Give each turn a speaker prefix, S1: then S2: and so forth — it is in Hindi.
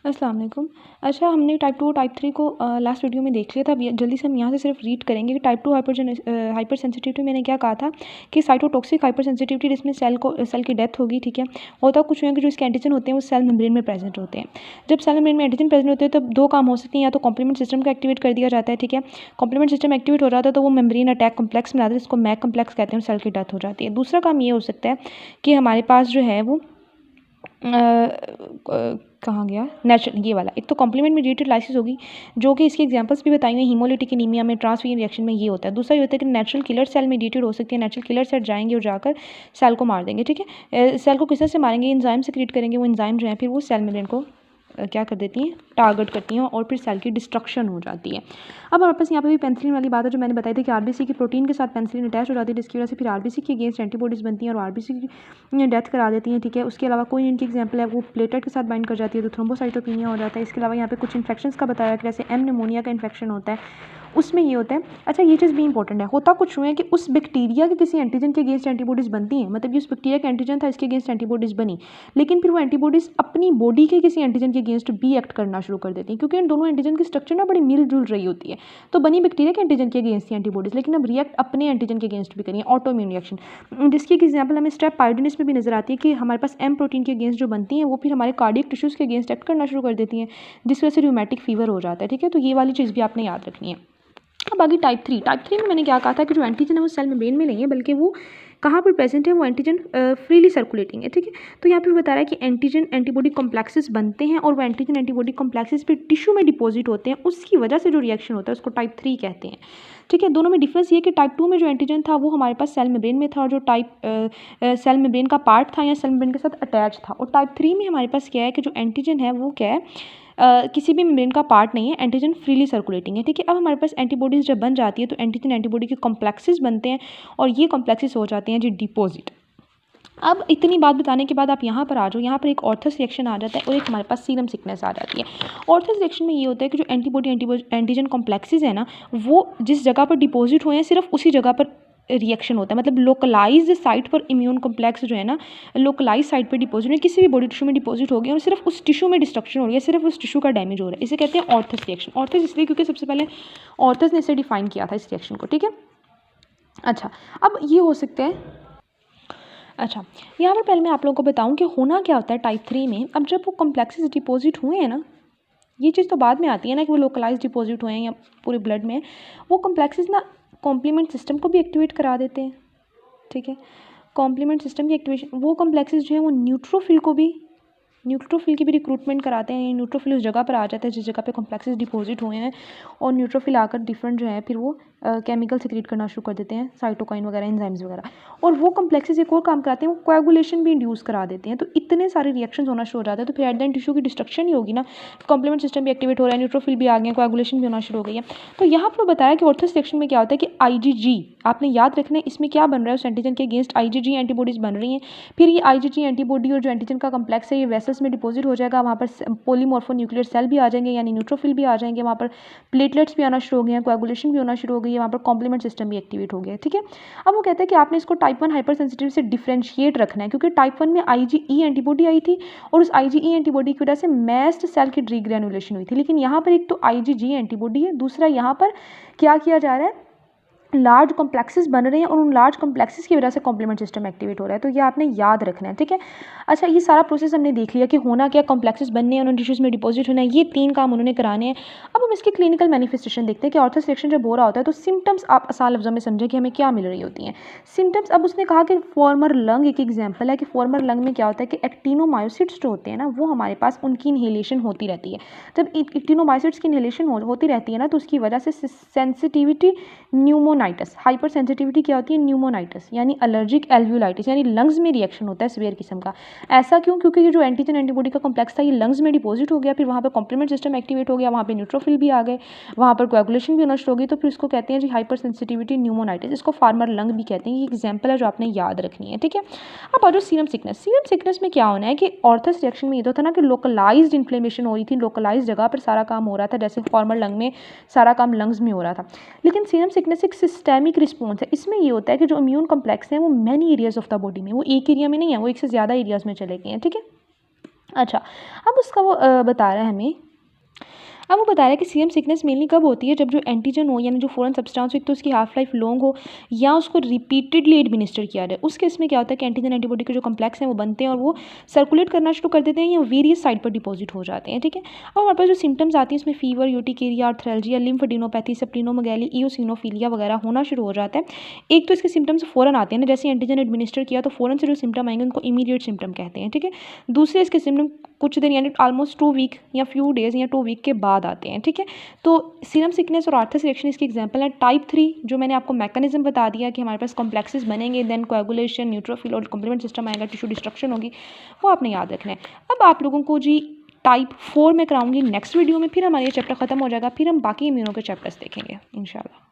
S1: अस्सलाम वालेकुम। अच्छा, हमने टाइप 2 और टाइप 3 को लास्ट वीडियो में देख लिया था। अब जल्दी से हम यहाँ से सिर्फ रीड करेंगे कि टाइप 2 हाइपर सेंसिटिविटी मैंने क्या कहा था कि साइटोटॉक्सिक हाइपर सेंसिटिविटी, जिसमें सेल की डेथ होगी। ठीक है, होता कुछ है कि जो इसके एंटीजन होते हैं वो सेल मेम्ब्रेन में प्रेजेंट होते हैं। जब सेल मेम्ब्रेन में एंटीजन प्रेजेंट होते हैं तब दो काम हो सकते हैं, या तो कॉम्प्लीमेंट सिस्टम को एक्टिवेट कर दिया जाता है। ठीक है, कॉम्प्लीमेंट सिस्टम एक्टिवेट हो जाता है तो वो मेम्ब्रेन अटैक कॉम्प्लेक्स में आता है, जिसको मैक कॉम्प्लेक्स कहते हैं, सेल की डेथ हो जाती है। दूसरा काम ये हो सकता है कि हमारे पास जो है वो कहाँ गया, नेचुरल ये वाला। एक तो कॉम्प्लीमेंट मीडिएटेड लाइसिस होगी, जो कि इसकी एग्जांपल्स भी बताई हुई हैं, हीमोलिटिक एनीमिया में, ट्रांसफ्यूजन रिएक्शन में ये होता है। दूसरा ये होता है कि नेचुरल किलर सेल मीडिएटेड हो सकती है, नेचुरल किलर सेल जाएंगे और जाकर सेल को मार देंगे। ठीक है, सेल को किस तरह से मारेंगे, एंजाइम से क्रिएट करेंगे। वो एंजाइम जो है फिर वो सेल मेम्ब्रेन को क्या कर देती हैं, टारगेट करती हैं, और फिर सेल की डिस्ट्रक्शन हो जाती है। अब हमारे पास यहाँ पे भी पेनिसिलिन वाली बात है, जो मैंने बताई थी कि आरबीसी की प्रोटीन के साथ पेनिसिलिन अटैच हो जाती है, जिसकी वजह से फिर आरबीसी के अगेंस्ट एंटीबॉडीज़ बनती हैं और आरबीसी की डेथ करा देती हैं। ठीक है, उसके अलावा कोई इनकी एग्जाम्पल है वो प्लेटलेट के साथ बाइंड कर जाती है तो थ्रोम्बोसाइटोपिनिया हो जाता है। इसके अलावा यहाँ पे कुछ इन्फेक्शंस का बताया कि जैसे एम निमोनिया का इन्फेक्शन होता है, उसमें ये होता है। अच्छा, ये चीज़ भी इंपॉर्टेंट है, होता कुछ हुआ है कि उस बैक्टीरिया के किसी एंटीजन के अगेंस्ट एंटीबॉडीज़ बनती हैं, मतलब ये उस बैक्टीरिया का एंटीजन था, इसके अगेंस्ट एंटीबॉडीज़ बनी, लेकिन फिर वो एंटीबॉडीज़ अपनी बॉडी के किसी एंटीजन के अगेंस्ट भी एक्ट करना शुरू कर देती हैं, क्योंकि इन दोनों एंटीजन की स्ट्रक्चर ना बड़ी मिल जुल रही होती है। तो बनी बैक्टीरिया के एंटीजन के अगेंस्ट थी एंटीबॉडीज़, लेकिन अब रिएक्ट अपने एंटीजन के अगेंस्ट भी करिए, ऑटोइम्यून रिएक्शन, जिसकी एक एग्जाम्पल हमें स्टेप पायोडीनिस में भी नजर आती है कि हमारे पास एम प्रोटीन के अगेंस्ट जो बनती हैं वो फिर हमारे कार्डियक टिश्यूज़ के अगेंस्ट एक्ट करना शुरू कर देती हैं, जिस वजह से रूमेटिक फीवर हो जाता है। ठीक है, तो ये वाली चीज़ भी आपने याद रखनी है। अब आगे टाइप 3 में मैंने क्या कहा था कि जो एंटीजन है वो सेल मेम्ब्रेन में नहीं है, बल्कि वो कहाँ पर प्रेजेंट है, वो एंटीजन फ्रीली सर्कुलेटिंग है। ठीक है, तो यहाँ पे बता रहा है कि एंटीजन एंटीबॉडी कॉम्प्लेक्सेस बनते हैं और वो एंटीजन एंटीबॉडी कॉम्प्लेक्सेस पे टिश्यू में डिपॉजिट होते हैं, उसकी वजह से जो रिएक्शन होता है उसको टाइप 3 कहते हैं। ठीक है, दोनों में डिफरेंस ये है कि टाइप 2 में जो एंटीजन था वो हमारे पास सेल मेम्ब्रेन में था, और जो सेल मेम्ब्रेन का पार्ट था या सेल मेम्ब्रेन के साथ अटैच था। और टाइप 3 में हमारे पास क्या है कि जो एंटीजन है वो क्या है, किसी भी मेम्ब्रेन का पार्ट नहीं है, एंटीजन फ्रीली सर्कुलेटिंग है। ठीक है, अब हमारे पास एंटीबॉडीज़ जब बन जाती है तो एंटीजन एंटीबॉडी के कॉम्प्लेक्सेस बनते हैं, और ये कॉम्प्लेक्सेस हो जाते हैं जी डिपोजिट। अब इतनी बात बताने के बाद आप यहाँ पर आ जाओ, यहाँ पर एक ऑर्थस रिएक्शन आ जाता है और एक हमारे पास सीरम सिकनेस आ जाती है। ऑर्थस रिएक्शन में ये होता है कि जो एंटीजन कॉम्प्लेक्सेस है ना, वो जिस जगह पर डिपॉजिट हुए हैं सिर्फ उसी जगह पर रिएक्शन होता है, मतलब लोकलाइज्ड साइट पर इम्यून कॉम्प्लेक्स जो है ना, लोकलाइज साइट पर डिपॉजिट है, किसी भी बॉडी टिश्यू में डिपॉजिट हो गया और सिर्फ उस टिश्यू में डिस्ट्रक्शन हो रही है, सिर्फ उस टिश्यू का डैमेज हो रहा है। इसे कहते हैं ऑर्थस रिएक्शन। ऑर्थस इसलिए क्योंकि सबसे पहले ऑर्थस ने इसे डिफाइन किया था इस रिएक्शन को। ठीक है, अच्छा, अब ये हो सकता है। अच्छा, यहाँ पर पहले मैं आप लोगों को बताऊँ कि होना क्या होता है टाइप 3 में। अब जब वो कॉम्प्लेक्सेस डिपॉजिट हुए हैं ना, ये चीज़ तो बाद में आती है ना कि वो लोकलाइज डिपॉजिट हुए हैं या पूरे ब्लड में, वो कॉम्प्लेक्सेस ना कॉम्प्लीमेंट सिस्टम को भी एक्टिवेट करा देते हैं। ठीक है, कॉम्प्लीमेंट सिस्टम की एक्टिवेशन, वो कॉम्प्लेक्सेस जो है वो न्यूट्रोफिल की भी रिक्रूटमेंट कराते हैं। न्यूट्रोफिल उस जगह पर आ जाता है जिस जगह पे कॉम्प्लेक्सेस डिपॉजिट हुए हैं, और न्यूट्रोफिल आकर डिफरेंट जो है फिर वो केमिकल सिक्रीट करना शुरू कर देते हैं, साइटोकाइन वगैरह, एंजाइम्स वगैरह। और वो कॉम्प्लेक्सेस एक और काम कराते हैं, वो कोएगुलेशन भी इंड्यूस करा देते हैं। तो इतने सारे रिएक्शंस होना शुरू हो जाते हैं, तो फिर एट द एंड टिश्यू की डिस्ट्रक्शन ही होगी ना। कॉम्प्लीमेंट सिस्टम भी एक्टिवेट हो रहा है, न्यूट्रोफिल भी आ गए, कोएगुलेशन भी होना शुरू हो गई है। तो यहाँ पर बताया कि ऑर्थस रिएक्शन में क्या होता है कि आईजीजी, आपने याद रखना है इसमें क्या बन रहा है, उस एंटीजन के अगेंस्ट आईजीजी एंटीबॉडीज बन रही हैं। फिर ये आईजीजी एंटीबॉडी और जो एंटीजन का कॉम्प्लेक्स है ये वेसल्स में डिपॉजिट हो जाएगा, वहाँ पर पॉलीमॉर्फोन्यूक्लियर सेल भी आ जाएंगे, यानी न्यूट्रोफिल भी आ जाएंगे, वहाँ पर प्लेटलेट्स भी आना शुरू हो गए हैं, कोएगुलेशन भी होना शुरू हो गई है, वहाँ पर कॉम्प्लीमेंट सिस्टम भी एक्टिवेट हो गया है। ठीक है, अब वो कहते हैं कि आपने इसको टाइप 1 हाइपर सेंसिटिव से डिफ्रेंशिएट रखना है, क्योंकि टाइप 1 में आईजीई एंटीबॉडी आई थी और उस आईजीई एंटीबॉडी की वजह से मैस्ट सेल की डीग्रेनुलेशन हुई थी। लेकिन यहाँ पर एक तो आईजीजी एंटीबॉडी है, दूसरा यहाँ पर क्या किया जा रहा है, लार्ज कॉम्प्लेक्सेस बन रहे हैं और उन लार्ज कॉम्प्लेक्सेस की वजह से कॉम्प्लीमेंट सिस्टम एक्टिवेट हो रहा है। तो ये आपने याद रखना है। ठीक है, अच्छा, ये सारा प्रोसेस हमने देख लिया कि होना क्या, कॉम्प्लेक्सेस बनने हैं, उन टिश्यूज़ में डिपॉजिट होना है, ये 3 काम उन्होंने कराने हैं। अब हम इसके क्लिनिकल मैनिफेस्टेशन देखते हैं कि ऑर्थस रिएक्शन जब हो रहा होता है तो सिम्टम्स आप आसान लफ्ज़ों में समझें कि हमें क्या मिल रही होती हैं सिम्टम्स। अब उसने कहा कि फॉर्मर लंग एक एग्जाम्पल है कि फॉर्मर लंग में क्या होता है कि एक्टिनोमायोसिट्स जो होते हैं ना, वो हमारे पास उनकी इन्हेलेशन होती रहती है। जब एक्टिनोमायोसिट्स की इन्हेलेशन होती रहती है ना, तो उसकी वजह से सेंसिटिविटी न्यूमोनाइटिस, हाइपर सेंसिटिविटी क्या होती है, न्यूमोनाइटिस यानी एलर्जिक एल्व्यूलाइटिस, यानी लंग्स में रिएक्शन होता है सीवियर किस्म का। ऐसा क्यों, क्योंकि ये जो एंटीजन एंटीबॉडी का कॉम्प्लेक्स था ये लंग्स में डिपॉजिट हो गया, फिर वहाँ पे कॉम्प्लीमेंट सिस्टम एक्टिवेट हो गया, वहाँ पे न्यूट्रोफिल भी आ गए, वहाँ पर कोएगुलेशन भी होना शुरू हो गई, तो फिर इसको कहते हैं जी हाइपर सेंसिटिविटी न्यूमोनाइटिस। इसको फार्मर लंग भी कहते हैं। ये एग्जाम्पल है जो आपने याद रखनी है। ठीक है, अब आ जाओ सीरम सिकनेस। सीरम सिकनेस में क्या होना है कि ऑर्थस रिएक्शन में ये तो था ना कि लोकलाइज्ड इन्फ्लेमेशन हो रही थी, लोकलाइज जगह पर सारा काम हो रहा था, जैसे फार्मर लंग में सारा काम लंग्स में हो रहा था। लेकिन सीरम सिकनेस एक सिस्टेमिक रिस्पॉन्स है। इसमें ये होता है कि जो इम्यून कॉम्प्लेक्स है वो many areas of the body में, वो एक एरिया में नहीं है, वो एक से ज़्यादा एरियाज में चले गए हैं। ठीक है, अच्छा, अब उसका वो बता रहा है हमें, अब वो बता रहा है कि सीएम सिकनेस मेनली कब होती है, जब जो एंटीजन हो यानी जो फॉरेन सब्सटेंस हो, एक तो उसकी हाफ लाइफ लॉन्ग हो या उसको रिपीटेडली एडमिनिस्टर किया जाए। उस केस में क्या होता है कि एंटीजन एंटीबॉडी के जो कम्प्लेक्स हैं वो बनते हैं और वो सर्कुलेट करना शुरू कर देते हैं या वेरियस साइट पर डिपॉजिट हो जाते हैं, ठीक है। अब हमारे पास जो सिम्टम्स आती हैं इसमें फीवर, यूटिकेरिया, आर्थ्रेल्जिया, लिम्फेडिनोपैथी, स्प्लीनोमेगैली, इओसिनोफिलिया वगैरह होना शुरू हो जाता है। एक तो इसके सिम्टम्स फ़ौरन आते हैं ना, जैसे एंटीजन एडमिनिस्टर किया तो फ़ौरन से जो सिम्टम आएंगे उनको इमीडिएट सिम्टम कहते हैं, ठीक है। दूसरे इसके सिम्टम कुछ दिन यानी ऑलमोस्ट 2 वीक या फ्यू डेज़ या 2 वीक के बाद आते हैं, ठीक है। तो सीरम सिकनेस और आर्थर रिएक्शन इसकी एग्जांपल है। टाइप 3 जो मैंने आपको मैकेनिज्म बता दिया कि हमारे पास कॉम्प्लेक्सेस बनेंगे, देन कोएगुलेशन, न्यूट्रोफिल और कॉम्प्लीमेंट सिस्टम आएगा, टिश्यू डिस्ट्रक्शन होगी, वो आपने याद रखना है। अब आप लोगों को जी टाइप 4 में कराऊंगी नेक्स्ट वीडियो में, फिर हमारा ये चैप्टर ख़त्म हो जाएगा, फिर हम बाकी इम्यूनो के चैप्टर्स देखेंगे इंशाल्लाह।